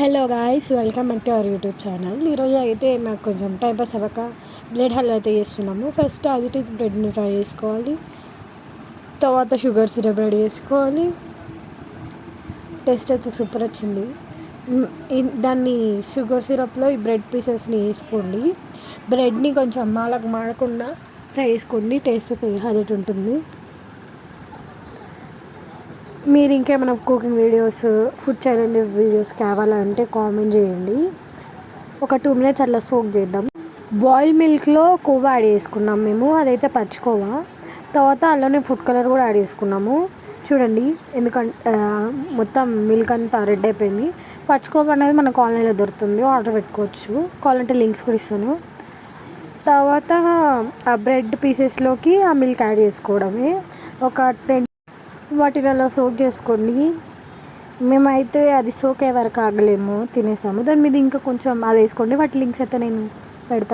Hello guys, welcome back to our YouTube channel. ఈరోజు అయితే మాకు కొంచెం టైం పాస్ అవ్వక బ్రెడ్ హల్వా అయితే చేస్తున్నాము. ఫస్ట్ యాజ్ ఇట్ ఈస్ బ్రెడ్ని ఫ్రై చేసుకోవాలి. తర్వాత షుగర్ సిరప్ రెడీ చేసుకోవాలి. టేస్ట్ అయితే సూపర్ వచ్చింది. దాన్ని షుగర్ సిరప్లో ఈ బ్రెడ్ పీసెస్ని వేసుకోండి. బ్రెడ్ని కొంచెం మాడకుండా ఫ్రై చేసుకోండి. టేస్ట్ అయితే హైలైట్ ఉంటుంది. మీరు ఇంకేమైనా cooking videos, food challenge videos కావాలంటే కామెంట్ చేయండి. ఒక 2 minutes అట్లా సోక్ చేద్దాం. బాయిల్ మిల్క్లో కోవా యాడ్ చేసుకున్నాం మేము, అదైతే పచ్చికోవా. తర్వాత అలానే ఫుడ్ కలర్ కూడా యాడ్ చేసుకున్నాము. చూడండి, ఎందుకంటే మొత్తం మిల్క్ అంతా రెడ్ అయిపోయింది. పచ్చికోవా అనేది మనకు ఆన్లైన్లో దొరుకుతుంది, ఆర్డర్ పెట్టుకోవచ్చు. కావాలంటే లింక్స్ కూడా ఇస్తాను. తర్వాత ఆ బ్రెడ్ పీసెస్లోకి ఆ మిల్క్ యాడ్ చేసుకోవడమే. ఒక 10 వాటిని అలా సోక్ చేసుకోండి. మేమైతే అది సోక్ అయ్యే వరకు ఆగలేము, తినేసాము. దాని మీద ఇంకా కొంచెం అది వేసుకోండి. వాటి లింక్స్ అయితే నేను పెడతాను.